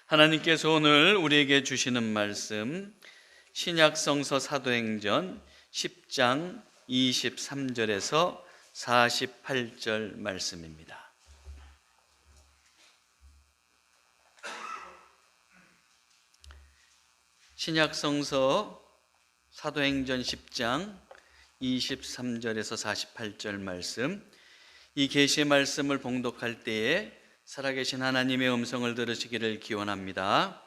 하나님께서 오늘 우리에게 주시는 말씀 신약성서 사도행전 10장 23절에서 48절 말씀입니다. 신약성서 사도행전 10장 23절에서 48절 말씀, 이 계시의 말씀을 봉독할 때에 살아계신 하나님의 음성을 들으시기를 기원합니다.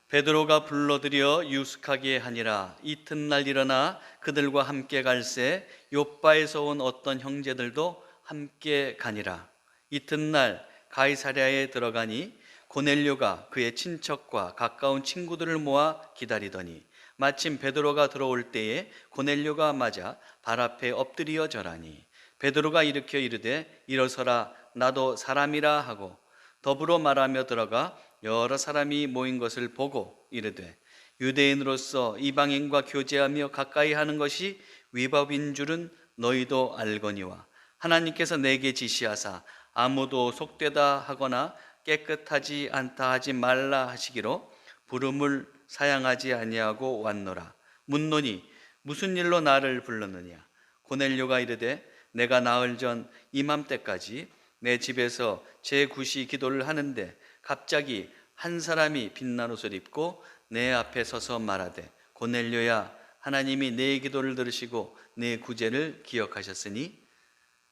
베드로가 불러들여 유숙하게 하니라. 이튿날 일어나 그들과 함께 갈새 욥바에서 온 어떤 형제들도 함께 가니라. 이튿날 가이사랴에 들어가니 고넬료가 그의 친척과 가까운 친구들을 모아 기다리더니 마침 베드로가 들어올 때에 고넬료가 맞아 발 앞에 엎드려 절하니 베드로가 일으켜 이르되 일어서라, 나도 사람이라 하고 더불어 말하며 들어가 여러 사람이 모인 것을 보고 이르되 유대인으로서 이방인과 교제하며 가까이 하는 것이 위법인 줄은 너희도 알거니와 하나님께서 내게 지시하사 아무도 속되다 하거나 깨끗하지 않다 하지 말라 하시기로 부름을 사양하지 아니하고 왔노라. 묻노니 무슨 일로 나를 불렀느냐? 고넬료가 이르되 내가 나흘 전 이맘때까지 내 집에서 제9시 기도를 하는데 갑자기 한 사람이 빛난 옷을 입고 내 앞에 서서 말하되 고넬료야, 하나님이 내 기도를 들으시고 내 구제를 기억하셨으니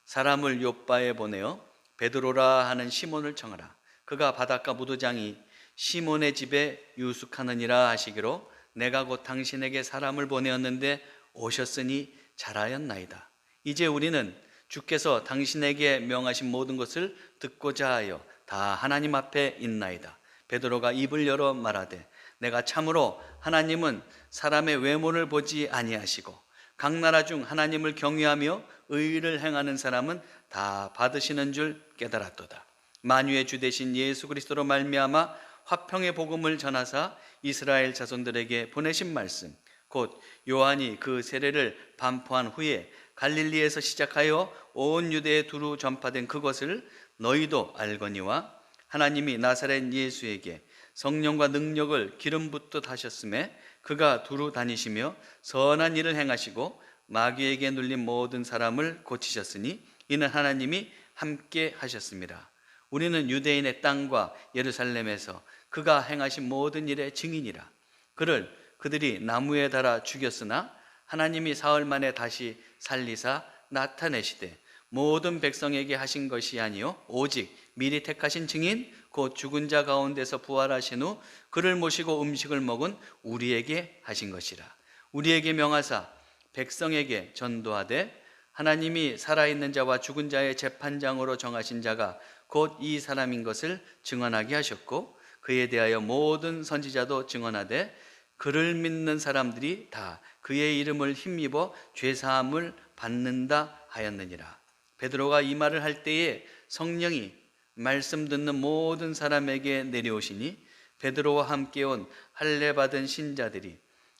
사람을 욥바에 보내어 베드로라 하는 시몬을 청하라. 그가 바닷가 무도장이 시몬의 집에 유숙하느니라 하시기로 내가 곧 당신에게 사람을 보내었는데 오셨으니 잘하였나이다. 이제 우리는 주께서 당신에게 명하신 모든 것을 듣고자 하여 다 하나님 앞에 있나이다. 베드로가 입을 열어 말하되 내가 참으로 하나님은 사람의 외모를 보지 아니하시고 각 나라 중 하나님을 경외하며 의를 행하는 사람은 다 받으시는 줄 깨달았도다. 만유의 주 되신 예수 그리스도로 말미암아 화평의 복음을 전하사 이스라엘 자손들에게 보내신 말씀, 곧 요한이 그 세례를 반포한 후에 갈릴리에서 시작하여 온 유대에 두루 전파된 그것을 너희도 알거니와 하나님이 나사렛 예수에게 성령과 능력을 기름 붓듯 하셨음에 그가 두루 다니시며 선한 일을 행하시고 마귀에게 눌린 모든 사람을 고치셨으니 이는 하나님이 함께 하셨습니다. 우리는 유대인의 땅과 예루살렘에서 그가 행하신 모든 일의 증인이라. 그를 그들이 나무에 달아 죽였으나 하나님이 사흘 만에 다시 살리사 나타내시되 모든 백성에게 하신 것이 아니요 오직 미리 택하신 증인 곧 죽은 자 가운데서 부활하신 후 그를 모시고 음식을 먹은 우리에게 하신 것이라. 우리에게 명하사 백성에게 전도하되 하나님이 살아있는 자와 죽은 자의 재판장으로 정하신 자가 곧 이 사람인 것을 증언하게 하셨고 그에 대하여 모든 선지자도 증언하되 그를 믿는 사람들이 다 그의 이름을 힘입어 죄사함을 받는다 하였느니라. 베드로가 이 말을 할 때에 성령이 말씀 듣는 모든 사람에게 내려오시니 베드로와 함께 온 할례 받은 신자들이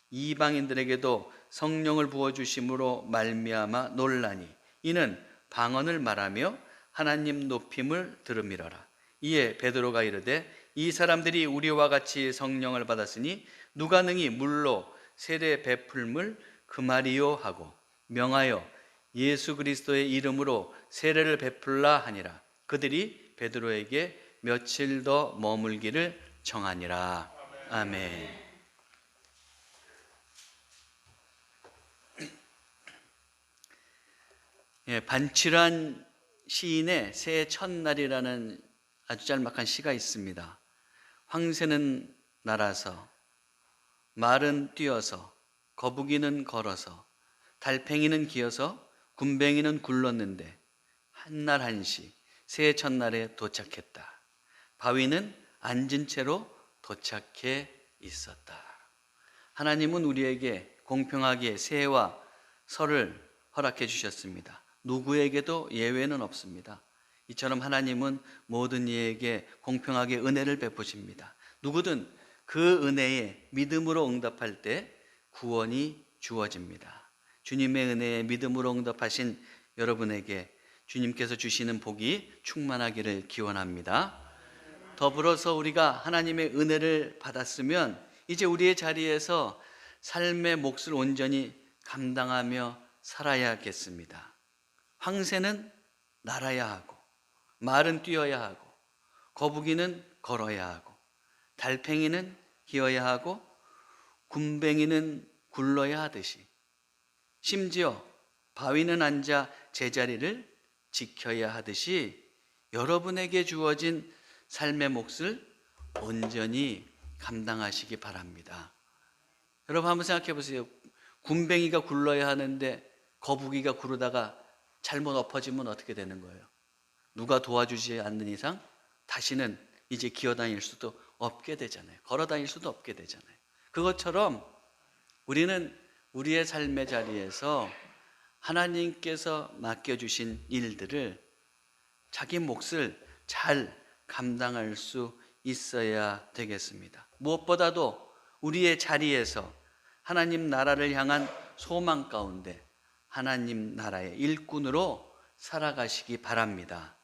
이방인들에게도 성령을 부어주심으로 말미암아 놀라니 이는 방언을 말하며 하나님 높임을 들음이러라. 이에 베드로가 이르되 이 사람들이 우리와 같이 성령을 받았으니 누가 능히 물로 세례 베풀물 그 말이요 하고 명하여 예수 그리스도의 이름으로 세례를 베풀라 하니라. 그들이 베드로에게 며칠 더 머물기를 청하니라. 아멘. 반칠한 시인의 새해 첫날이라는 아주 짤막한 시가 있습니다. 황새는 날아서 말은 뛰어서 거북이는 걸어서 달팽이는 기어서 굼벵이는 굴렀는데 한날 한시 새해 첫날에 도착했다. 바위는 앉은 채로 도착해 있었다. 하나님은 우리에게 공평하게 새해와 설을 허락해 주셨습니다. 누구에게도 예외는 없습니다. 이처럼 하나님은 모든 이에게 공평하게 은혜를 베푸십니다. 누구든 그 은혜에 믿음으로 응답할 때 구원이 주어집니다. 주님의 은혜에 믿음으로 응답하신 여러분에게 주님께서 주시는 복이 충만하기를 기원합니다. 더불어서 우리가 하나님의 은혜를 받았으면 이제 우리의 자리에서 삶의 몫을 온전히 감당하며 살아야겠습니다. 황새는 날아야 하고, 말은 뛰어야 하고, 거북이는 걸어야 하고, 달팽이는 기어야 하고, 굼벵이는 굴러야 하듯이, 심지어 바위는 앉아 제자리를 지켜야 하듯이 여러분에게 주어진 삶의 몫을 온전히 감당하시기 바랍니다. 여러분 한번 생각해 보세요. 굼벵이가 굴러야 하는데 거북이가 구르다가 잘못 엎어지면 어떻게 되는 거예요? 누가 도와주지 않는 이상 다시는 이제 기어다닐 수도 없게 되잖아요. 걸어다닐 수도 없게 되잖아요. 그것처럼 우리는 우리의 삶의 자리에서 하나님께서 맡겨주신 일들을 자기 몫을 잘 감당할 수 있어야 되겠습니다. 무엇보다도 우리의 자리에서 하나님 나라를 향한 소망 가운데 하나님 나라의 일꾼으로 살아가시기 바랍니다.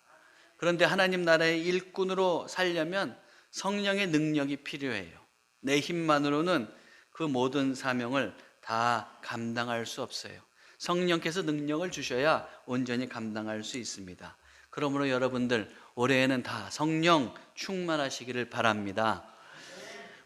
그런데 하나님 나라의 일꾼으로 살려면 성령의 능력이 필요해요. 내 힘만으로는 그 모든 사명을 다 감당할 수 없어요. 성령께서 능력을 주셔야 온전히 감당할 수 있습니다. 그러므로 여러분들 올해에는 다 성령 충만하시기를 바랍니다.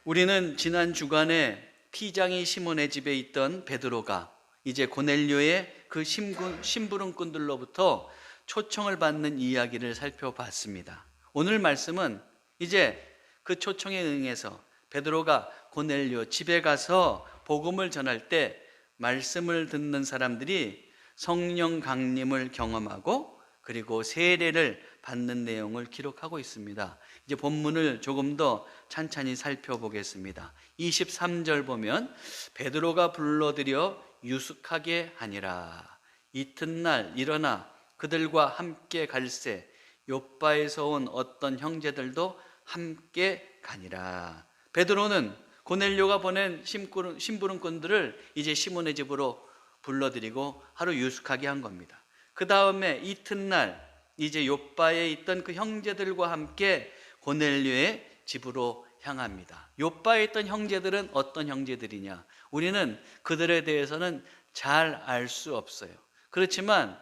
우리는 지난 주간에 피장이 시몬의 집에 있던 베드로가 이제 고넬료의 그 심부름꾼들로부터 초청을 받는 이야기를 살펴봤습니다. 오늘 말씀은 이제 그 초청에 응해서 베드로가 고넬료 집에 가서 복음을 전할 때 말씀을 듣는 사람들이 성령 강림을 경험하고 그리고 세례를 받는 내용을 기록하고 있습니다. 이제 본문을 조금 더 찬찬히 살펴보겠습니다. 23절 보면 베드로가 불러들여 유숙하게 하니라. 이튿날 일어나 그들과 함께 갈새 욥바에서 온 어떤 형제들도 함께 가니라. 베드로는 고넬료가 보낸 심부름꾼들을 이제 시몬의 집으로 불러들이고 하루 유숙하게 한 겁니다. 그 다음에 이튿날 이제 욥바에 있던 그 형제들과 함께 고넬료의 집으로 향합니다. 욥바에 있던 형제들은 어떤 형제들이냐? 우리는 그들에 대해서는 잘 알 수 없어요. 그렇지만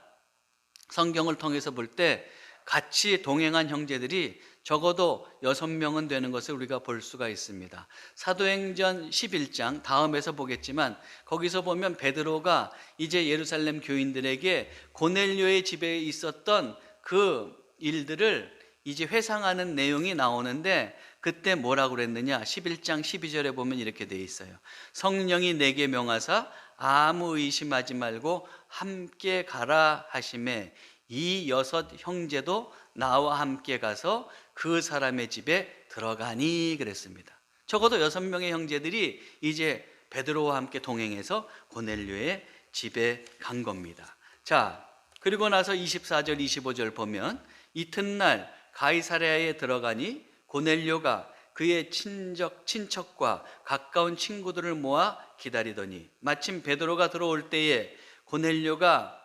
성경을 통해서 볼 때 같이 동행한 형제들이 적어도 6명은 되는 것을 우리가 볼 수가 있습니다. 사도행전 11장 다음에서 보겠지만 거기서 보면 베드로가 이제 예루살렘 교인들에게 고넬료의 집에 있었던 그 일들을 이제 회상하는 내용이 나오는데 그때 뭐라고 그랬느냐? 11장 12절에 보면 이렇게 돼 있어요. 성령이 내게 명하사 아무 의심하지 말고 함께 가라 하시매 이 6 형제도 나와 함께 가서 그 사람의 집에 들어가니 그랬습니다. 적어도 6명의 형제들이 이제 베드로와 함께 동행해서 고넬료의 집에 간 겁니다. 자, 그리고 나서 24절 25절 보면 이튿날 가이사랴에 들어가니 고넬료가 그의 친척과 가까운 친구들을 모아 기다리더니 마침 베드로가 들어올 때에 고넬료가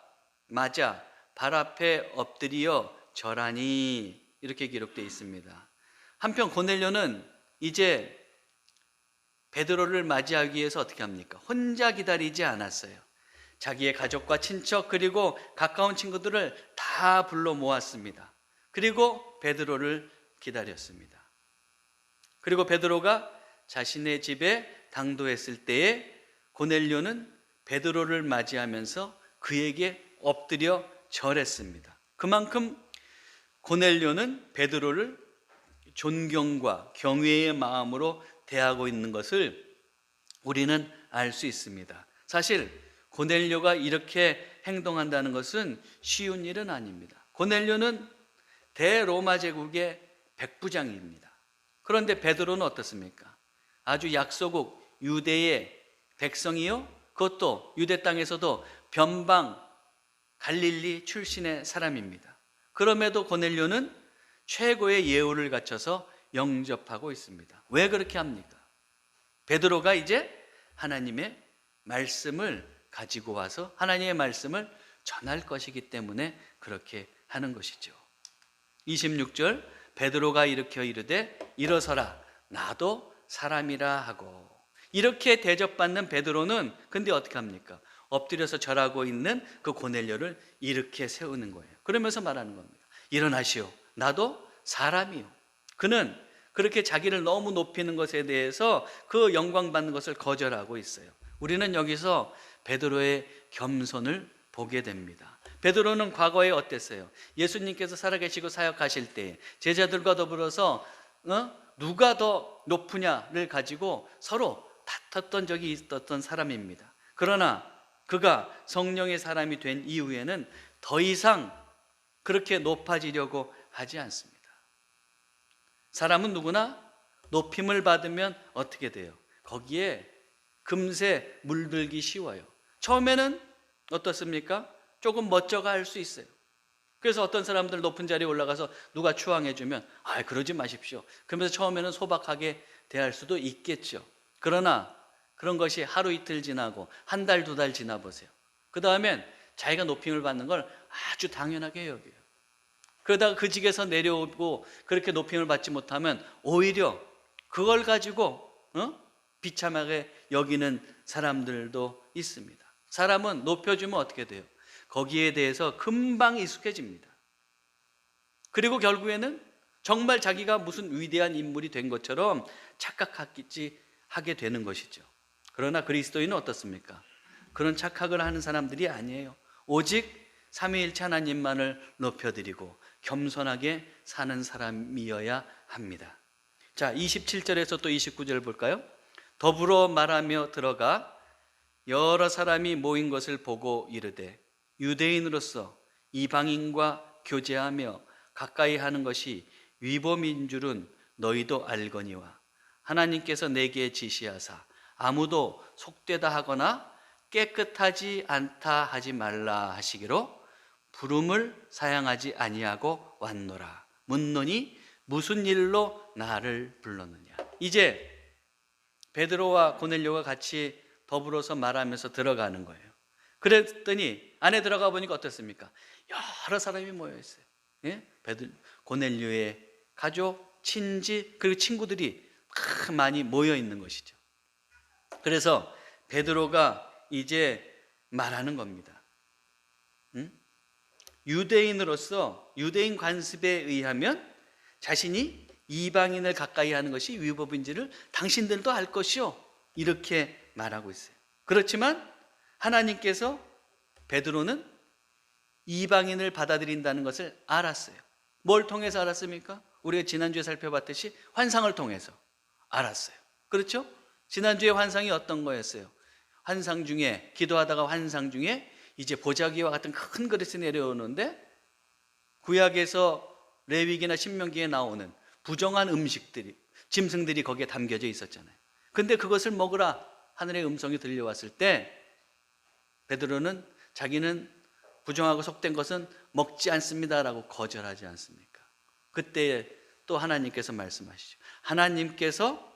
맞아 발 앞에 엎드려 절하니 이렇게 기록되어 있습니다. 한편 고넬료는 이제 베드로를 맞이하기 위해서 어떻게 합니까? 혼자 기다리지 않았어요. 자기의 가족과 친척 그리고 가까운 친구들을 다 불러 모았습니다. 그리고 베드로를 기다렸습니다. 그리고 베드로가 자신의 집에 당도했을 때에 고넬료는 베드로를 맞이하면서 그에게 엎드려 절했습니다. 그만큼 고넬료는 베드로를 존경과 경외의 마음으로 대하고 있는 것을 우리는 알 수 있습니다. 사실 고넬료가 이렇게 행동한다는 것은 쉬운 일은 아닙니다. 고넬료는 대로마 제국의 백부장입니다. 그런데 베드로는 어떻습니까? 아주 약소국 유대의 백성이요, 그것도 유대 땅에서도 변방 갈릴리 출신의 사람입니다. 그럼에도 고넬료는 최고의 예우를 갖춰서 영접하고 있습니다. 왜 그렇게 합니까? 베드로가 이제 하나님의 말씀을 가지고 와서 하나님의 말씀을 전할 것이기 때문에 그렇게 하는 것이죠. 26절 베드로가 일으켜 이르되 일어서라 나도 사람이라 하고, 이렇게 대접받는 베드로는 근데 어떻게 합니까? 엎드려서 절하고 있는 그 고넬료를 이렇게 세우는 거예요. 그러면서 말하는 겁니다. 일어나시오 나도 사람이요. 그는 그렇게 자기를 너무 높이는 것에 대해서 그 영광 받는 것을 거절하고 있어요. 우리는 여기서 베드로의 겸손을 보게 됩니다. 베드로는 과거에 어땠어요? 예수님께서 살아계시고 사역하실 때 제자들과 더불어서 누가 더 높으냐를 가지고 서로 다퉜던 적이 있었던 사람입니다. 그러나 그가 성령의 사람이 된 이후에는 더 이상 그렇게 높아지려고 하지 않습니다. 사람은 누구나 높임을 받으면 어떻게 돼요? 거기에 금세 물들기 쉬워요. 처음에는 어떻습니까? 조금 멋져가 할 수 있어요. 그래서 어떤 사람들 높은 자리에 올라가서 누가 추앙해주면 그러지 마십시오. 그러면서 처음에는 소박하게 대할 수도 있겠죠. 그러나 그런 것이 하루 이틀 지나고 한 달, 두 달 지나 보세요. 그 다음엔 자기가 높임을 받는 걸 아주 당연하게 여겨요. 그러다가 그 직에서 내려오고 그렇게 높임을 받지 못하면 오히려 그걸 가지고 비참하게 여기는 사람들도 있습니다. 사람은 높여주면 어떻게 돼요? 거기에 대해서 금방 익숙해집니다. 그리고 결국에는 정말 자기가 무슨 위대한 인물이 된 것처럼 착각하게 되는 것이죠. 그러나 그리스도인은 어떻습니까? 그런 착각을 하는 사람들이 아니에요. 오직 삼위일체 하나님만을 높여드리고 겸손하게 사는 사람이어야 합니다. 자, 27절에서 또 29절 볼까요? 더불어 말하며 들어가 여러 사람이 모인 것을 보고 이르되 유대인으로서 이방인과 교제하며 가까이 하는 것이 위법인 줄은 너희도 알거니와 하나님께서 내게 지시하사 아무도 속되다 하거나 깨끗하지 않다 하지 말라 하시기로 부름을 사양하지 아니하고 왔노라. 묻노니 무슨 일로 나를 불렀느냐. 이제 베드로와 고넬료가 같이 더불어서 말하면서 들어가는 거예요. 그랬더니 안에 들어가 보니까 어떻습니까? 여러 사람이 모여 있어요. 고넬료의 가족, 친지, 그리고 친구들이 많이 모여 있는 것이죠. 그래서 베드로가 이제 말하는 겁니다. 유대인으로서 유대인 관습에 의하면 자신이 이방인을 가까이 하는 것이 위법인지를 당신들도 알 것이요, 이렇게 말하고 있어요. 그렇지만 하나님께서 베드로는 이방인을 받아들인다는 것을 알았어요. 뭘 통해서 알았습니까? 우리가 지난주에 살펴봤듯이 환상을 통해서 알았어요. 그렇죠? 지난주에 환상이 어떤 거였어요? 환상 중에, 기도하다가 환상 중에 이제 보자기와 같은 큰 그릇이 내려오는데 구약에서 레위기나 신명기에 나오는 부정한 음식들이, 짐승들이 거기에 담겨져 있었잖아요. 근데 그것을 먹으라 하늘의 음성이 들려왔을 때 베드로는 자기는 부정하고 속된 것은 먹지 않습니다라고 거절하지 않습니까? 그때 또 하나님께서 말씀하시죠. 하나님께서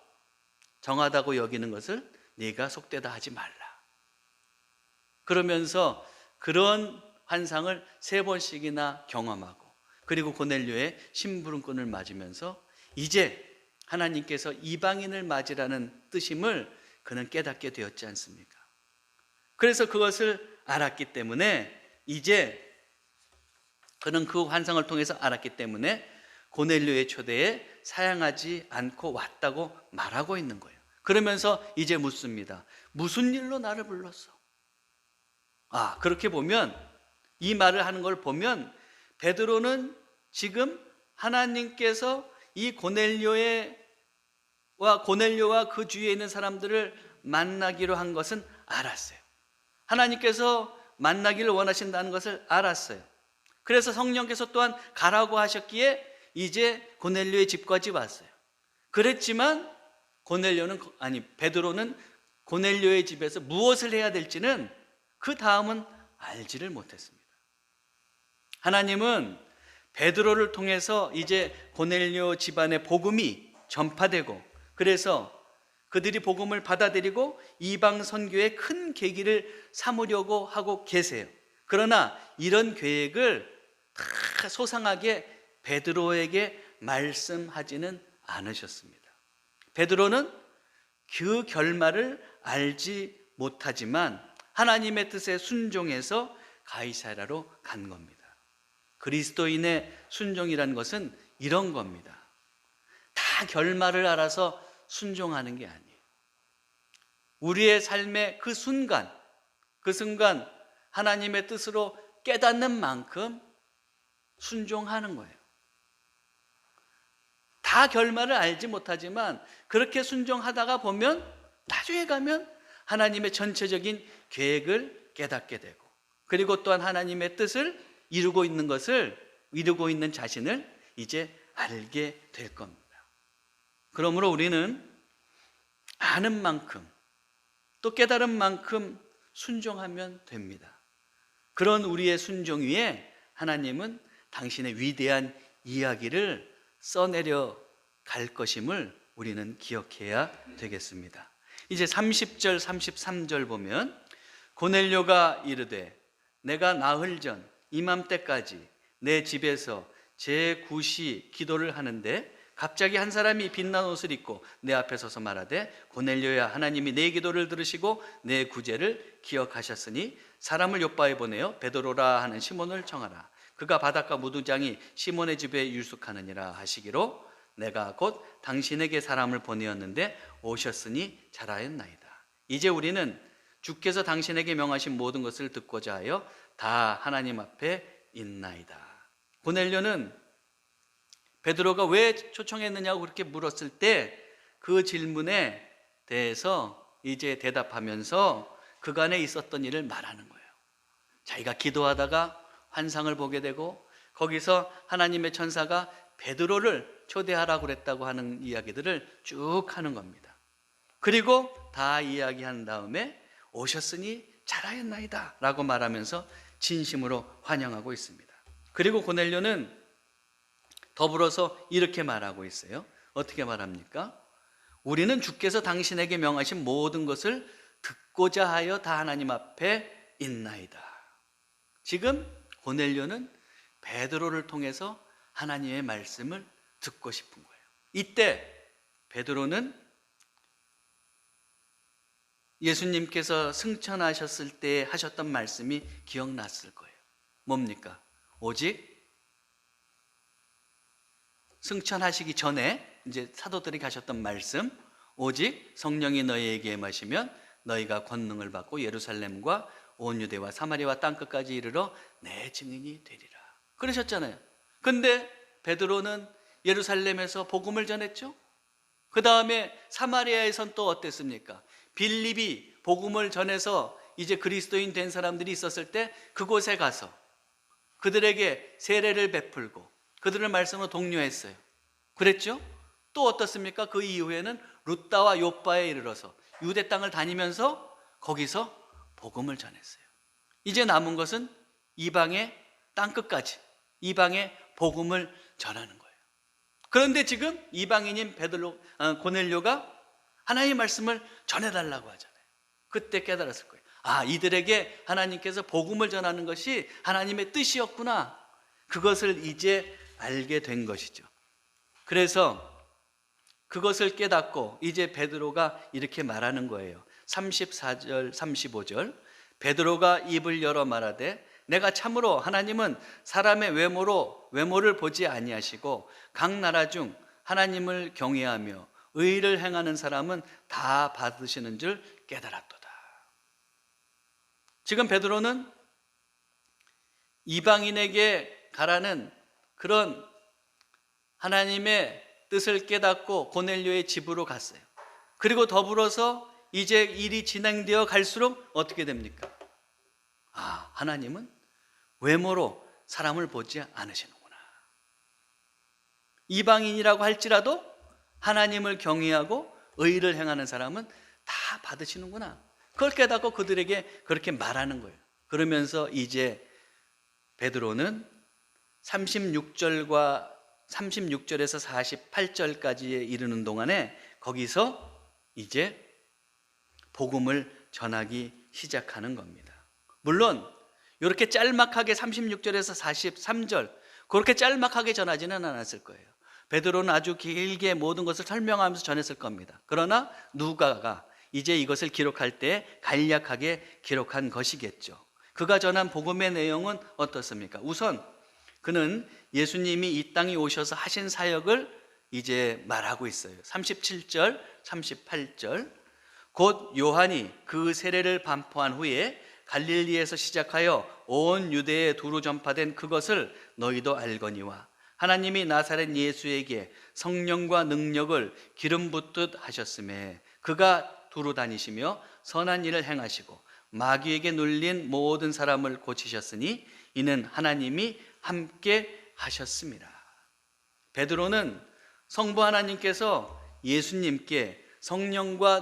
정하다고 여기는 것을 네가 속되다 하지 말라. 그러면서 그런 환상을 3번씩이나 경험하고, 그리고 고넬료의 심부름꾼을 맞으면서 이제 하나님께서 이방인을 맞으라는 뜻임을 그는 깨닫게 되었지 않습니까? 그래서 그것을 알았기 때문에 이제 그는 그 환상을 통해서 알았기 때문에 고넬료의 초대에 사양하지 않고 왔다고 말하고 있는 거예요. 그러면서 이제 묻습니다. 무슨 일로 나를 불렀어? 그렇게 보면, 이 말을 하는 걸 보면 베드로는 지금 하나님께서 이 고넬료와 그 주위에 있는 사람들을 만나기로 한 것은 알았어요. 하나님께서 만나기를 원하신다는 것을 알았어요. 그래서 성령께서 또한 가라고 하셨기에 이제 고넬료의 집까지 왔어요. 그랬지만 베드로는 고넬료의 집에서 무엇을 해야 될지는 그 다음은 알지를 못했습니다. 하나님은 베드로를 통해서 이제 고넬료 집안의 복음이 전파되고, 그래서 그들이 복음을 받아들이고 이방 선교의 큰 계기를 삼으려고 하고 계세요. 그러나 이런 계획을 다 소상하게 베드로에게 말씀하지는 않으셨습니다. 베드로는 그 결말을 알지 못하지만 하나님의 뜻에 순종해서 가이사랴로 간 겁니다. 그리스도인의 순종이란 것은 이런 겁니다. 다 결말을 알아서 순종하는 게 아니에요. 우리의 삶의 그 순간 하나님의 뜻으로 깨닫는 만큼 순종하는 거예요. 다 결말을 알지 못하지만 그렇게 순종하다가 보면 나중에 가면 하나님의 전체적인 계획을 깨닫게 되고, 그리고 또한 하나님의 뜻을 이루고 있는 자신을 이제 알게 될 겁니다. 그러므로 우리는 아는 만큼 또 깨달은 만큼 순종하면 됩니다. 그런 우리의 순종 위에 하나님은 당신의 위대한 이야기를 써내려 갈 것임을 우리는 기억해야 되겠습니다. 이제 30절 33절 보면 고넬료가 이르되 내가 나흘 전 이맘때까지 내 집에서 제9시 기도를 하는데 갑자기 한 사람이 빛난 옷을 입고 내 앞에 서서 말하되 고넬료야, 하나님이 내 기도를 들으시고 내 구제를 기억하셨으니 사람을 요바에 보내어 베드로라 하는 시몬을 청하라. 그가 바닷가 무두장이 시몬의 집에 유숙하느니라 하시기로 내가 곧 당신에게 사람을 보내었는데 오셨으니 잘하였나이다. 이제 우리는 주께서 당신에게 명하신 모든 것을 듣고자 하여 다 하나님 앞에 있나이다. 고넬료는 베드로가 왜 초청했느냐고 그렇게 물었을 때 그 질문에 대해서 이제 대답하면서 그간에 있었던 일을 말하는 거예요. 자기가 기도하다가 환상을 보게 되고 거기서 하나님의 천사가 베드로를 초대하라고 그랬다고 하는 이야기들을 쭉 하는 겁니다. 그리고 다 이야기한 다음에 오셨으니 잘하였나이다 라고 말하면서 진심으로 환영하고 있습니다. 그리고 고넬료는 더불어서 이렇게 말하고 있어요. 어떻게 말합니까? 우리는 주께서 당신에게 명하신 모든 것을 듣고자 하여 다 하나님 앞에 있나이다. 지금 고넬료는 베드로를 통해서 하나님의 말씀을 듣고 싶은 거예요. 이때 베드로는 예수님께서 승천하셨을 때 하셨던 말씀이 기억났을 거예요. 뭡니까? 오직 승천하시기 전에 이제 사도들이 가셨던 말씀, 오직 성령이 너희에게 임하시면 너희가 권능을 받고 예루살렘과 온 유대와 사마리아와 땅끝까지 이르러 내 증인이 되리라 그러셨잖아요. 근데 베드로는 예루살렘에서 복음을 전했죠. 그 다음에 사마리아에선 또 어땠습니까? 빌립이 복음을 전해서 이제 그리스도인 된 사람들이 있었을 때 그곳에 가서 그들에게 세례를 베풀고 그들을 말씀으로 독려했어요. 그랬죠? 또 어떻습니까? 그 이후에는 루다와 요바에 이르러서 유대 땅을 다니면서 거기서 복음을 전했어요. 이제 남은 것은 이방의 땅끝까지 이방의 복음을 전하는 거예요. 그런데 지금 이방인인 고넬료가 하나님의 말씀을 전해달라고 하잖아요. 그때 깨달았을 거예요. 아, 이들에게 하나님께서 복음을 전하는 것이 하나님의 뜻이었구나. 그것을 이제 알게 된 것이죠. 그래서 그것을 깨닫고 이제 베드로가 이렇게 말하는 거예요. 34절 35절 베드로가 입을 열어 말하되 내가 참으로 하나님은 사람의 외모를 보지 아니하시고 각 나라 중 하나님을 경외하며 의를 행하는 사람은 다 받으시는 줄 깨달았도다. 지금 베드로는 이방인에게 가라는 그런 하나님의 뜻을 깨닫고 고넬료의 집으로 갔어요. 그리고 더불어서 이제 일이 진행되어 갈수록 어떻게 됩니까? 아, 하나님은 외모로 사람을 보지 않으시는구나. 이방인이라고 할지라도 하나님을 경외하고 의를 행하는 사람은 다 받으시는구나. 그걸 깨닫고 그들에게 그렇게 말하는 거예요. 그러면서 이제 베드로는 36절에서 48절까지에 이르는 동안에 거기서 이제 복음을 전하기 시작하는 겁니다. 물론 이렇게 짤막하게 36절에서 43절 그렇게 짤막하게 전하지는 않았을 거예요. 베드로는 아주 길게 모든 것을 설명하면서 전했을 겁니다. 그러나 누가가 이제 이것을 기록할 때 간략하게 기록한 것이겠죠. 그가 전한 복음의 내용은 어떻습니까? 우선 그는 예수님이 이 땅에 오셔서 하신 사역을 이제 말하고 있어요. 37절, 38절. 곧 요한이 그 세례를 반포한 후에 갈릴리에서 시작하여 온 유대에 두루 전파된 그것을 너희도 알거니와 하나님이 나사렛 예수에게 성령과 능력을 기름 붓듯 하셨음에 그가 두루 다니시며 선한 일을 행하시고 마귀에게 눌린 모든 사람을 고치셨으니 이는 하나님이 함께 하셨습니다. 베드로는 성부 하나님께서 예수님께 성령과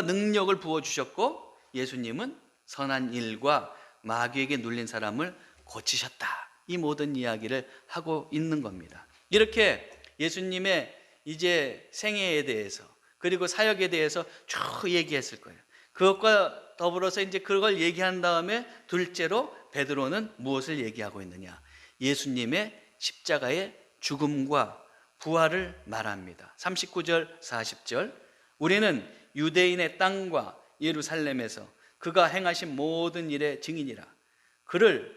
능력을 부어주셨고 예수님은 선한 일과 마귀에게 눌린 사람을 고치셨다. 이 모든 이야기를 하고 있는 겁니다. 이렇게 예수님의 이제 생애에 대해서 그리고 사역에 대해서 쭉 얘기했을 거예요. 그것과 더불어서 이제 그걸 얘기한 다음에 둘째로 베드로는 무엇을 얘기하고 있느냐? 예수님의 십자가의 죽음과 부활을 말합니다. 39절, 40절. 우리는 유대인의 땅과 예루살렘에서 그가 행하신 모든 일의 증인이라.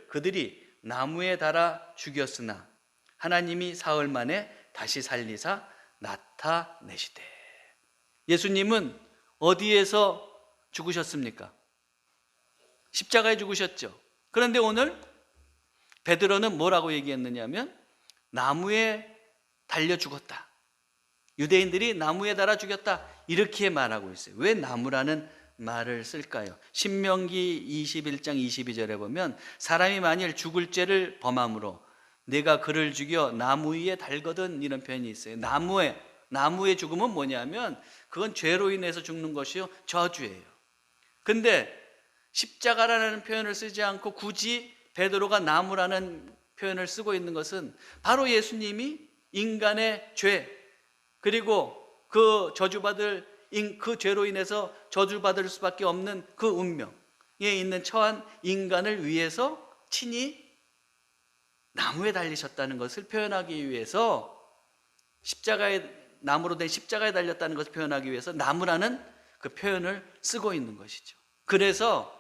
그들이 나무에 달아 죽였으나 하나님이 사흘 만에 다시 살리사 나타내시되. 예수님은 어디에서 죽으셨습니까? 십자가에 죽으셨죠. 그런데 오늘 베드로는 뭐라고 얘기했느냐면 나무에 달려 죽었다. 유대인들이 나무에 달아 죽였다. 이렇게 말하고 있어요. 왜 나무라는 말을 쓸까요? 신명기 21장 22절에 보면 사람이 만일 죽을 죄를 범함으로 내가 그를 죽여 나무 위에 달거든, 이런 표현이 있어요. 나무의 죽음은 뭐냐면 그건 죄로 인해서 죽는 것이요, 저주예요. 근데 십자가라는 표현을 쓰지 않고 굳이 베드로가 나무라는 표현을 쓰고 있는 것은 바로 예수님이 인간의 죄, 그리고 그 죄로 인해서 저주받을 수밖에 없는 그 운명에 있는 처한 인간을 위해서 친히 나무에 달리셨다는 것을 표현하기 위해서, 나무로 된 십자가에 달렸다는 것을 표현하기 위해서 나무라는 그 표현을 쓰고 있는 것이죠. 그래서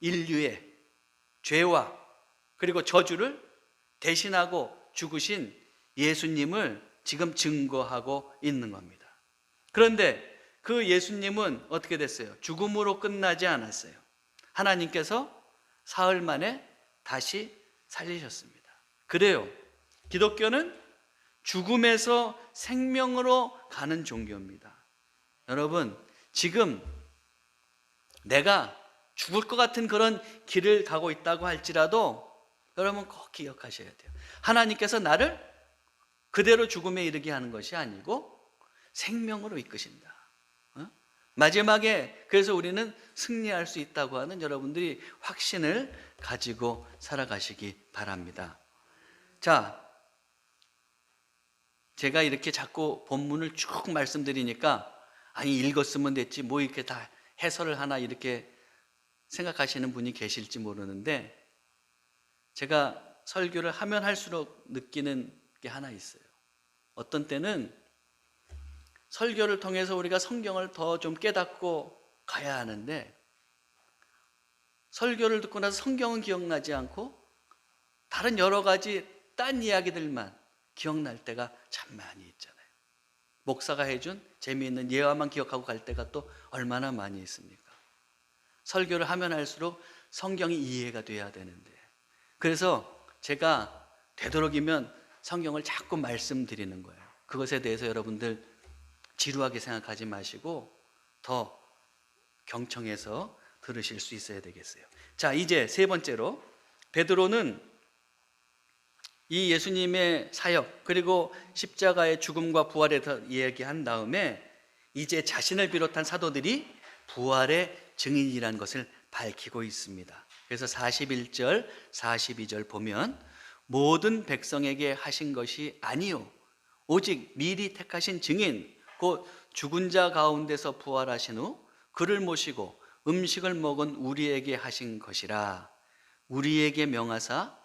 인류의 죄와 그리고 저주를 대신하고 죽으신 예수님을 지금 증거하고 있는 겁니다. 그런데 그 예수님은 어떻게 됐어요? 죽음으로 끝나지 않았어요. 하나님께서 사흘 만에 다시 살리셨습니다. 그래요, 기독교는 죽음에서 생명으로 가는 종교입니다. 여러분, 지금 내가 죽을 것 같은 그런 길을 가고 있다고 할지라도 여러분 꼭 기억하셔야 돼요. 하나님께서 나를 그대로 죽음에 이르게 하는 것이 아니고 생명으로 이끄신다. 마지막에 그래서 우리는 승리할 수 있다고 하는 여러분들이 확신을 가지고 살아가시기 바랍니다. 자, 제가 이렇게 자꾸 본문을 쭉 말씀드리니까 아니 읽었으면 됐지 뭐 이렇게 다 해설을 하나 이렇게 생각하시는 분이 계실지 모르는데, 제가 설교를 하면 할수록 느끼는 게 하나 있어요. 어떤 때는 설교를 통해서 우리가 성경을 더 좀 깨닫고 가야 하는데 설교를 듣고 나서 성경은 기억나지 않고 다른 여러 가지 딴 이야기들만 기억날 때가 참 많이 있잖아요. 목사가 해준 재미있는 예화만 기억하고 갈 때가 또 얼마나 많이 있습니까? 설교를 하면 할수록 성경이 이해가 돼야 되는데, 그래서 제가 되도록이면 성경을 자꾸 말씀드리는 거예요. 그것에 대해서 여러분들 지루하게 생각하지 마시고 더 경청해서 들으실 수 있어야 되겠어요. 자, 이제 세 번째로 베드로는 이 예수님의 사역 그리고 십자가의 죽음과 부활에 대해서 이야기한 다음에 이제 자신을 비롯한 사도들이 부활의 증인이라는 것을 밝히고 있습니다. 그래서 41절, 42절 보면 모든 백성에게 하신 것이 아니요 오직 미리 택하신 증인 곧 죽은 자 가운데서 부활하신 후 그를 모시고 음식을 먹은 우리에게 하신 것이라. 우리에게 명하사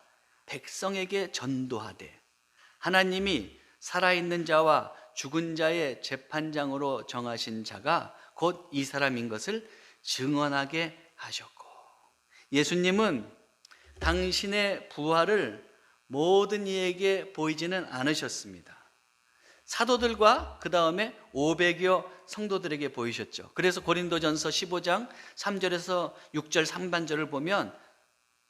백성에게 전도하되 하나님이 살아있는 자와 죽은 자의 재판장으로 정하신 자가 곧 이 사람인 것을 증언하게 하셨고, 예수님은 당신의 부활을 모든 이에게 보이지는 않으셨습니다. 사도들과 그 다음에 500여 성도들에게 보이셨죠. 그래서 고린도전서 15장 3절에서 6절 상반절을 보면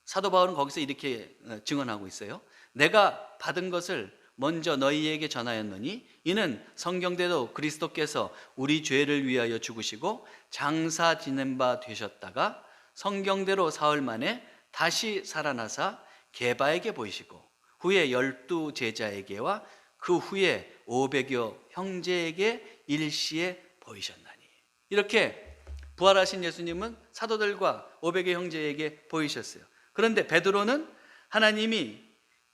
사도 바울은 거기서 이렇게 증언하고 있어요. 내가 받은 것을 먼저 너희에게 전하였노니 이는 성경대로 그리스도께서 우리 죄를 위하여 죽으시고 장사 지낸 바 되셨다가 성경대로 사흘 만에 다시 살아나사 게바에게 보이시고 후에 12 제자에게와 그 후에 500여 형제에게 일시에 보이셨나니. 이렇게 부활하신 예수님은 사도들과 500여 형제에게 보이셨어요. 그런데 베드로는 하나님이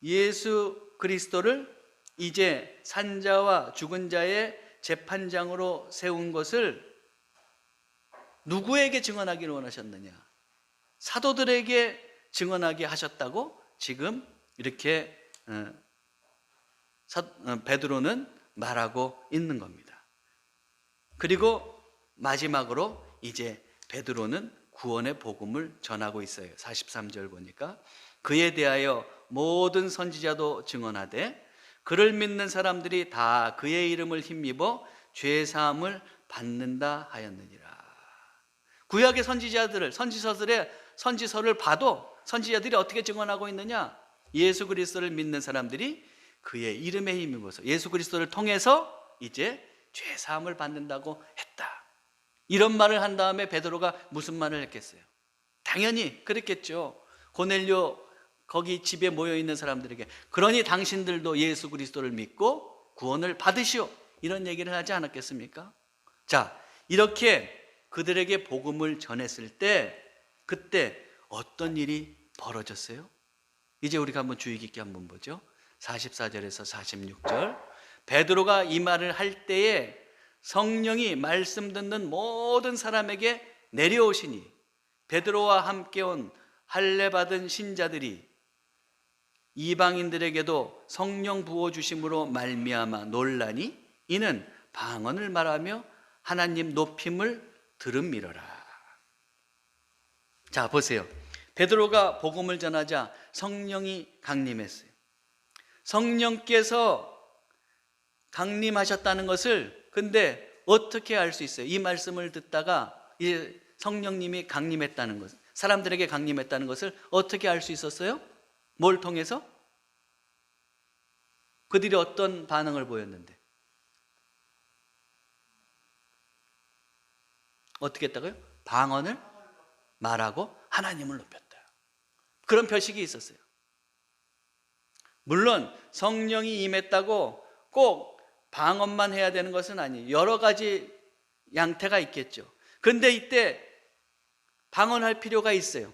예수 그리스도를 이제 산자와 죽은 자의 재판장으로 세운 것을 누구에게 증언하기를 원하셨느냐? 사도들에게 증언하게 하셨다고 지금 이렇게 베드로는 말하고 있는 겁니다. 그리고 마지막으로 이제 베드로는 구원의 복음을 전하고 있어요. 43절 보니까 그에 대하여 모든 선지자도 증언하되 그를 믿는 사람들이 다 그의 이름을 힘입어 죄 사함을 받는다 하였느니라. 구약의 선지자들을 선지서를 봐도 선지자들이 어떻게 증언하고 있느냐? 예수 그리스도를 믿는 사람들이 그의 이름에 힘입어서 예수 그리스도를 통해서 이제 죄 사함을 받는다고 했다. 이런 말을 한 다음에 베드로가 무슨 말을 했겠어요? 당연히 그랬겠죠. 고넬료 거기 집에 모여 있는 사람들에게 그러니 당신들도 예수 그리스도를 믿고 구원을 받으시오, 이런 얘기를 하지 않았겠습니까? 자, 이렇게 그들에게 복음을 전했을 때 그때 어떤 일이 벌어졌어요? 이제 우리가 한번 주의 깊게 한번 보죠. 44절에서 46절. 베드로가 이 말을 할 때에 성령이 말씀 듣는 모든 사람에게 내려오시니 베드로와 함께 온 할례 받은 신자들이 이방인들에게도 성령 부어 주심으로 말미암아 놀라니 이는 방언을 말하며 하나님 높임을 들음이러라. 자, 보세요. 베드로가 복음을 전하자 성령이 강림했어요. 성령께서 강림하셨다는 것을 근데 어떻게 알 수 있어요? 이 말씀을 듣다가 이 성령님이 강림했다는 것, 사람들에게 강림했다는 것을 어떻게 알 수 있었어요? 뭘 통해서? 그들이 어떤 반응을 보였는데? 어떻게 했다고요? 방언을 말하고 하나님을 높였다. 그런 표식이 있었어요. 물론 성령이 임했다고 꼭 방언만 해야 되는 것은 아니에요. 여러 가지 양태가 있겠죠. 그런데 이때 방언할 필요가 있어요.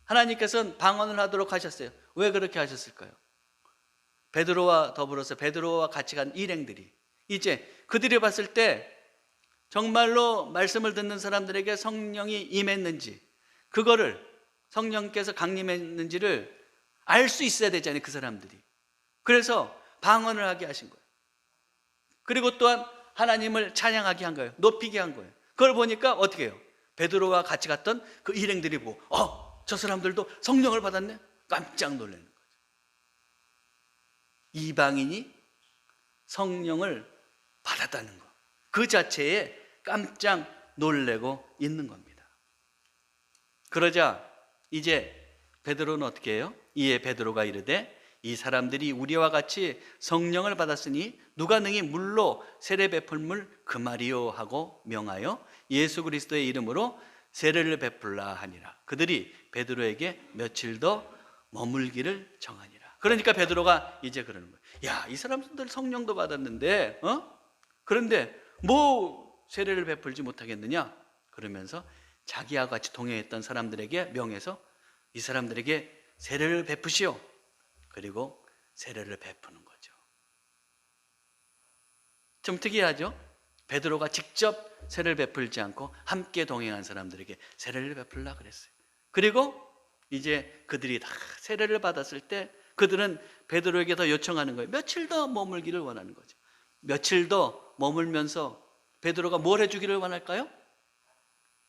하나님께서는 방언을 하도록 하셨어요. 왜 그렇게 하셨을까요? 베드로와 더불어서 베드로와 같이 간 일행들이 이제 그들이 봤을 때 정말로 말씀을 듣는 사람들에게 성령이 임했는지, 그거를 성령께서 강림했는지를 알 수 있어야 되잖아요, 그 사람들이. 그래서 방언을 하게 하신 거예요. 그리고 또한 하나님을 찬양하게 한 거예요. 높이게 한 거예요. 그걸 보니까 어떻게 해요? 베드로와 같이 갔던 그 일행들이 보고 저 사람들도 성령을 받았네? 깜짝 놀라는 거죠. 이방인이 성령을 받았다는 것, 그 자체에 깜짝 놀래고 있는 겁니다. 그러자 이제 베드로는 어떻게 해요? 이에 베드로가 이르되 이 사람들이 우리와 같이 성령을 받았으니 누가 능히 물로 세례 베풀물 그 말이요 하고 명하여 예수 그리스도의 이름으로 세례를 베풀라 하니라. 그들이 베드로에게 며칠 더 머물기를 정하니라. 그러니까 베드로가 이제 그러는 거예요. 야, 이 사람들 성령도 받았는데 그런데 뭐 세례를 베풀지 못하겠느냐? 그러면서 자기와 같이 동행했던 사람들에게 명해서 이 사람들에게 세례를 베푸시오. 그리고 세례를 베푸는 거죠. 좀 특이하죠? 베드로가 직접 세례를 베풀지 않고 함께 동행한 사람들에게 세례를 베풀라 그랬어요. 그리고 이제 그들이 다 세례를 받았을 때 그들은 베드로에게 더 요청하는 거예요. 며칠 더 머물기를 원하는 거죠. 며칠 더 머물면서 베드로가 뭘 해주기를 원할까요?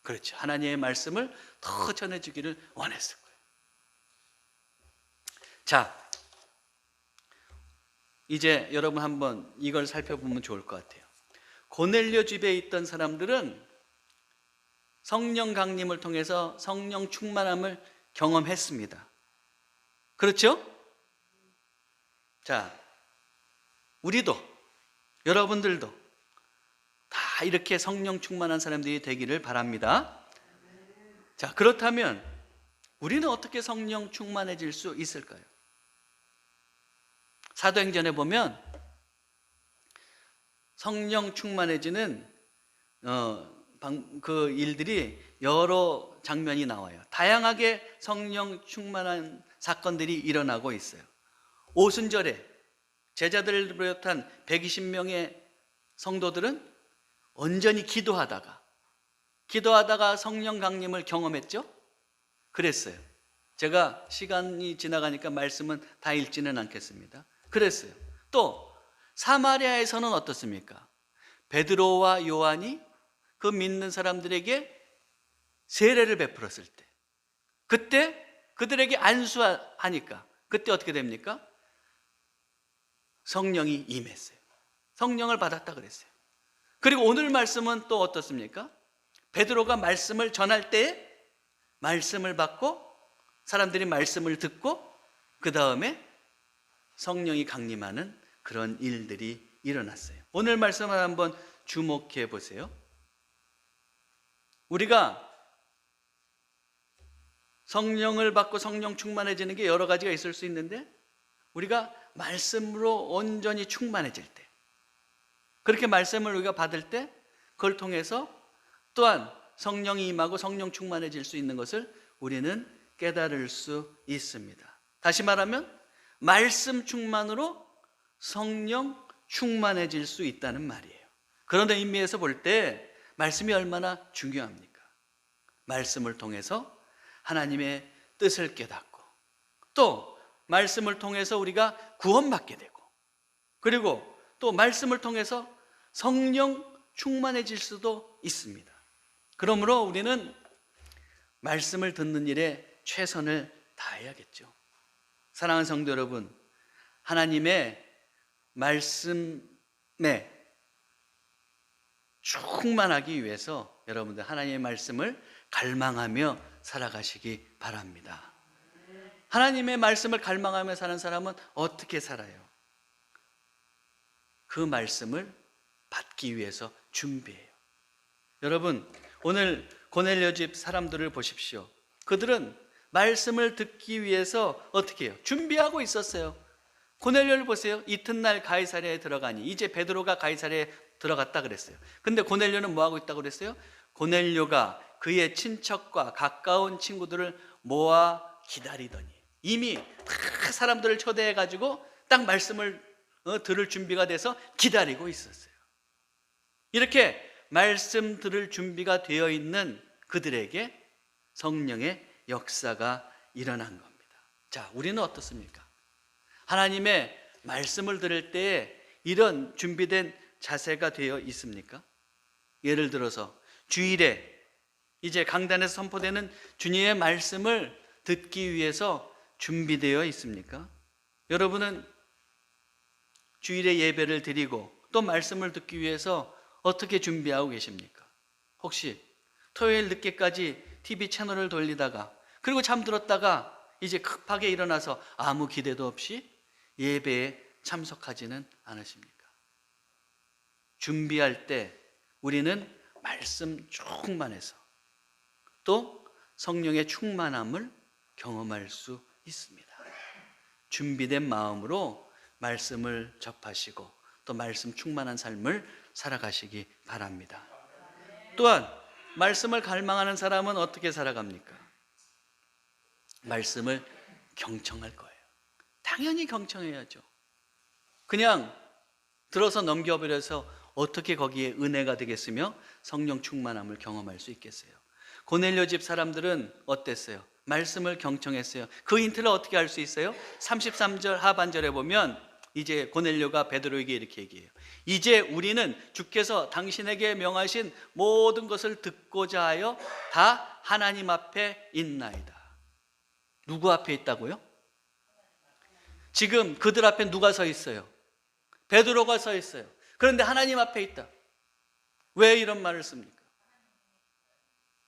그렇죠. 하나님의 말씀을 더 전해주기를 원했을 거예요. 자, 이제 여러분 한번 이걸 살펴보면 좋을 것 같아요. 고넬료 집에 있던 사람들은 성령 강림을 통해서 성령 충만함을 경험했습니다. 그렇죠? 자, 우리도, 여러분들도 다 이렇게 성령 충만한 사람들이 되기를 바랍니다. 자, 그렇다면 우리는 어떻게 성령 충만해질 수 있을까요? 사도행전에 보면 성령 충만해지는 그 일들이 여러 장면이 나와요. 다양하게 성령 충만한 사건들이 일어나고 있어요. 오순절에 제자들을 비롯한 120명의 성도들은 온전히 기도하다가 성령 강림을 경험했죠? 그랬어요. 제가 시간이 지나가니까 말씀은 다 읽지는 않겠습니다. 그랬어요. 또 사마리아에서는 어떻습니까? 베드로와 요한이 그 믿는 사람들에게 세례를 베풀었을 때, 그때 그들에게 안수하니까 그때 어떻게 됩니까? 성령이 임했어요. 성령을 받았다 그랬어요. 그리고 오늘 말씀은 또 어떻습니까? 베드로가 말씀을 전할 때에 말씀을 받고 사람들이 말씀을 듣고 그 다음에 성령이 강림하는 그런 일들이 일어났어요. 오늘 말씀을 한번 주목해 보세요. 우리가 성령을 받고 성령 충만해지는 게 여러 가지가 있을 수 있는데, 우리가 말씀으로 온전히 충만해질 때, 그렇게 말씀을 우리가 받을 때 그걸 통해서 또한 성령이 임하고 성령 충만해질 수 있는 것을 우리는 깨달을 수 있습니다. 다시 말하면 말씀 충만으로 성령 충만해질 수 있다는 말이에요. 그런 의미에서 볼 때 말씀이 얼마나 중요합니까? 말씀을 통해서 하나님의 뜻을 깨닫고, 또 말씀을 통해서 우리가 구원받게 되고, 그리고 또 말씀을 통해서 성령 충만해질 수도 있습니다. 그러므로 우리는 말씀을 듣는 일에 최선을 다해야겠죠. 사랑하는 성도 여러분, 하나님의 말씀에 충만하기 위해서 여러분들 하나님의 말씀을 갈망하며 살아가시기 바랍니다. 하나님의 말씀을 갈망하며 사는 사람은 어떻게 살아요? 그 말씀을 받기 위해서 준비해요. 여러분, 오늘 고넬료 집 사람들을 보십시오. 그들은 말씀을 듣기 위해서 어떻게 해요? 준비하고 있었어요. 고넬료를 보세요. 이튿날 가이사랴에 들어가니, 이제 베드로가 가이사랴에 들어갔다 그랬어요. 근데 고넬료는 뭐 하고 있다고 그랬어요? 고넬료가 그의 친척과 가까운 친구들을 모아 기다리더니, 이미 다 사람들을 초대해 가지고 딱 말씀을 들을 준비가 돼서 기다리고 있었어요. 이렇게 말씀 들을 준비가 되어 있는 그들에게 성령의 역사가 일어난 겁니다. 자, 우리는 어떻습니까? 하나님의 말씀을 들을 때에 이런 준비된 자세가 되어 있습니까? 예를 들어서 주일에 이제 강단에서 선포되는 주님의 말씀을 듣기 위해서 준비되어 있습니까? 여러분은 주일에 예배를 드리고 또 말씀을 듣기 위해서 어떻게 준비하고 계십니까? 혹시 토요일 늦게까지 TV 채널을 돌리다가 그리고 잠들었다가 이제 급하게 일어나서 아무 기대도 없이 예배에 참석하지는 않으십니까? 준비할 때 우리는 말씀 충만해서 또 성령의 충만함을 경험할 수 있습니다. 준비된 마음으로 말씀을 접하시고 또 말씀 충만한 삶을 살아가시기 바랍니다. 또한 말씀을 갈망하는 사람은 어떻게 살아갑니까? 말씀을 경청할 거예요. 당연히 경청해야죠. 그냥 들어서 넘겨버려서 어떻게 거기에 은혜가 되겠으며 성령 충만함을 경험할 수 있겠어요? 고넬료 집 사람들은 어땠어요? 말씀을 경청했어요. 그 힌트를 어떻게 알 수 있어요? 33절 하반절에 보면 이제 고넬료가 베드로에게 이렇게 얘기해요. 이제 우리는 주께서 당신에게 명하신 모든 것을 듣고자 하여 다 하나님 앞에 있나이다. 누구 앞에 있다고요? 지금 그들 앞에 누가 서 있어요? 베드로가 서 있어요. 그런데 하나님 앞에 있다. 왜 이런 말을 씁니까?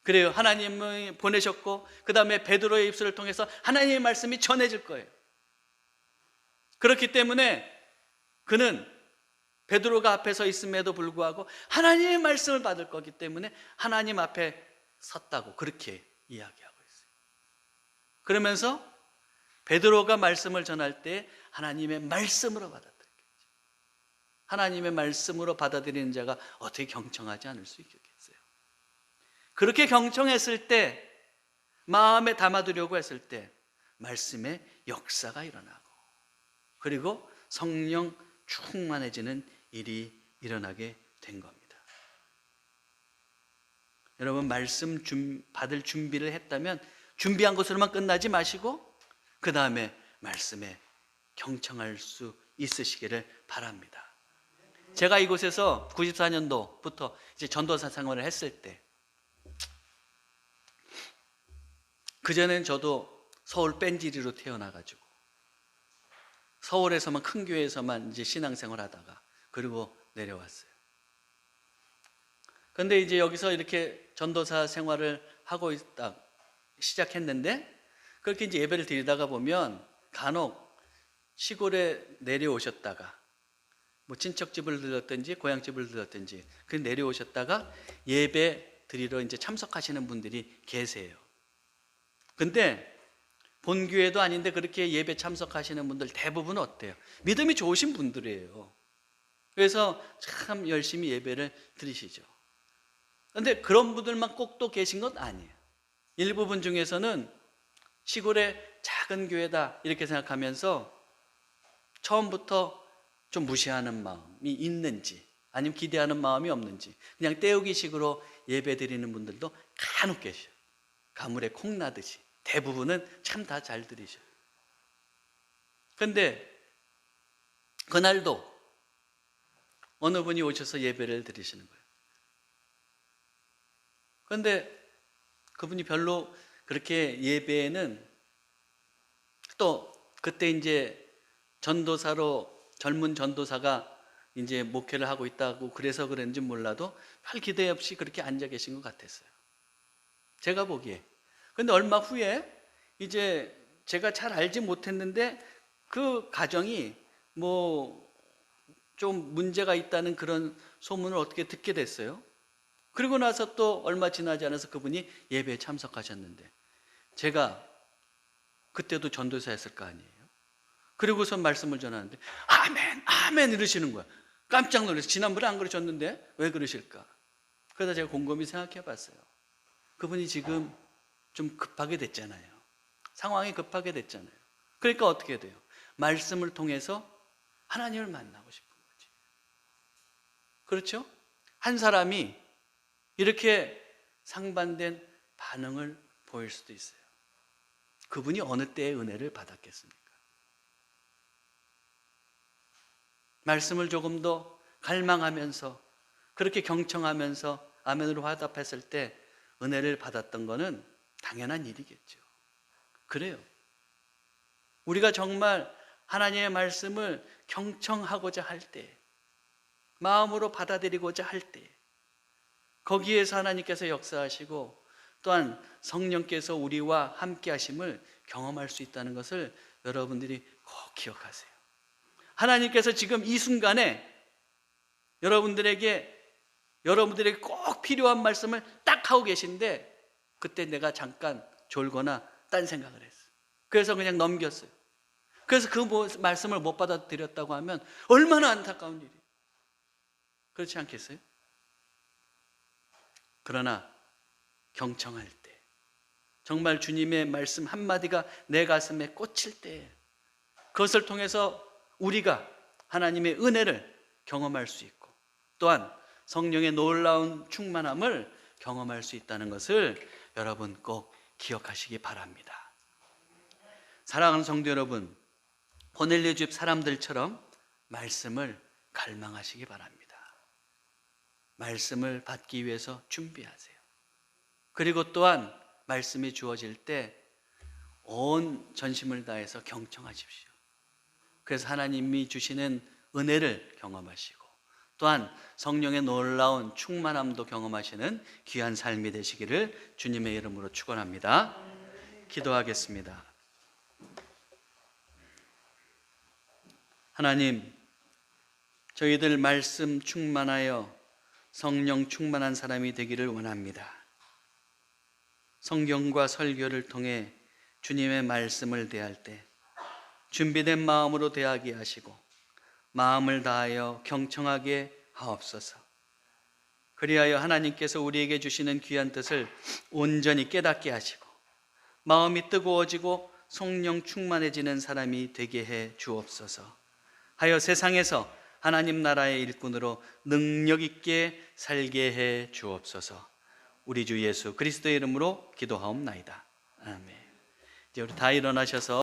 그래요. 하나님이 보내셨고 그 다음에 베드로의 입술을 통해서 하나님의 말씀이 전해질 거예요. 그렇기 때문에 그는 베드로가 앞에 서 있음에도 불구하고 하나님의 말씀을 받을 거기 때문에 하나님 앞에 섰다고 그렇게 이야기하고 있어요. 그러면서 베드로가 말씀을 전할 때 하나님의 말씀으로 받아들이겠죠. 하나님의 말씀으로 받아들이는 자가 어떻게 경청하지 않을 수 있겠어요? 그렇게 경청했을 때, 마음에 담아두려고 했을 때 말씀의 역사가 일어나고 그리고 성령 충만해지는 일이 일어나게 된 겁니다. 여러분, 말씀 받을 준비를 했다면 준비한 것으로만 끝나지 마시고 그 다음에 말씀에 경청할 수 있으시기를 바랍니다. 제가 이곳에서 94년도부터 이제 전도사 생활을 했을 때, 그전엔 저도 서울 뺀지리로 태어나가지고 서울에서만, 큰 교회에서만 이제 신앙생활 하다가 그리고 내려왔어요. 근데 이제 여기서 이렇게 전도사 생활을 하고 있다 시작했는데, 그렇게 이제 예배를 드리다가 보면 간혹 시골에 내려오셨다가 뭐 친척집을 들렀든지 고향집을 들렀든지 그 내려오셨다가 예배 드리러 이제 참석하시는 분들이 계세요. 근데 본교회도 아닌데 그렇게 예배 참석하시는 분들 대부분 어때요? 믿음이 좋으신 분들이에요. 그래서 참 열심히 예배를 드리시죠. 근데 그런 분들만 꼭 또 계신 것 아니에요. 일부분 중에서는 시골의 작은 교회다 이렇게 생각하면서 처음부터 좀 무시하는 마음이 있는지 아니면 기대하는 마음이 없는지 그냥 때우기식으로 예배 드리는 분들도 간혹 계셔요. 가물에 콩 나듯이. 대부분은 참 다 잘 들으셔요. 근데 그날도 어느 분이 오셔서 예배를 드리시는 거예요. 그런데 그분이 별로 그렇게 예배에는, 또 그때 이제 전도사로, 젊은 전도사가 이제 목회를 하고 있다고 그래서 그런지 몰라도 별 기대 없이 그렇게 앉아 계신 것 같았어요. 제가 보기에. 근데 얼마 후에 이제 제가 잘 알지 못했는데 그 가정이 뭐 좀 문제가 있다는 그런 소문을 어떻게 듣게 됐어요. 그리고 나서 또 얼마 지나지 않아서 그분이 예배에 참석하셨는데 제가 그때도 전도사였을 거 아니에요. 그리고서 말씀을 전하는데 아멘 아멘 이러시는 거야. 깜짝 놀라서 지난번에 안 그러셨는데 왜 그러실까? 그러다 제가 곰곰이 생각해 봤어요. 그분이 지금 좀 급하게 됐잖아요. 상황이 급하게 됐잖아요. 그러니까 어떻게 돼요? 말씀을 통해서 하나님을 만나고 싶은 거지. 그렇죠? 한 사람이 이렇게 상반된 반응을 보일 수도 있어요. 그분이 어느 때의 은혜를 받았겠습니까? 말씀을 조금 더 갈망하면서 그렇게 경청하면서 아멘으로 화답했을 때 은혜를 받았던 거는 당연한 일이겠죠. 그래요. 우리가 정말 하나님의 말씀을 경청하고자 할 때, 마음으로 받아들이고자 할 때, 거기에서 하나님께서 역사하시고 또한 성령께서 우리와 함께 하심을 경험할 수 있다는 것을 여러분들이 꼭 기억하세요. 하나님께서 지금 이 순간에 여러분들에게 꼭 필요한 말씀을 딱 하고 계신데 그때 내가 잠깐 졸거나 딴 생각을 했어요. 그래서 그냥 넘겼어요. 그래서 그 말씀을 못 받아들였다고 하면 얼마나 안타까운 일이에요. 그렇지 않겠어요? 그러나 경청할 때, 정말 주님의 말씀 한마디가 내 가슴에 꽂힐 때, 그것을 통해서 우리가 하나님의 은혜를 경험할 수 있고 또한 성령의 놀라운 충만함을 경험할 수 있다는 것을 여러분 꼭 기억하시기 바랍니다. 사랑하는 성도 여러분, 고넬료 집 사람들처럼 말씀을 갈망하시기 바랍니다. 말씀을 받기 위해서 준비하세요. 그리고 또한 말씀이 주어질 때 온 전심을 다해서 경청하십시오. 그래서 하나님이 주시는 은혜를 경험하시고 또한 성령의 놀라운 충만함도 경험하시는 귀한 삶이 되시기를 주님의 이름으로 축원합니다. 기도하겠습니다. 하나님, 저희들 말씀 충만하여 성령 충만한 사람이 되기를 원합니다. 성경과 설교를 통해 주님의 말씀을 대할 때 준비된 마음으로 대하게 하시고 마음을 다하여 경청하게 하옵소서. 그리하여 하나님께서 우리에게 주시는 귀한 뜻을 온전히 깨닫게 하시고 마음이 뜨거워지고 성령 충만해지는 사람이 되게 해 주옵소서. 하여 세상에서 하나님 나라의 일꾼으로 능력 있게 살게 해 주옵소서. 우리 주 예수 그리스도의 이름으로 기도하옵나이다. 아멘. 이제 우리 다 일어나셔서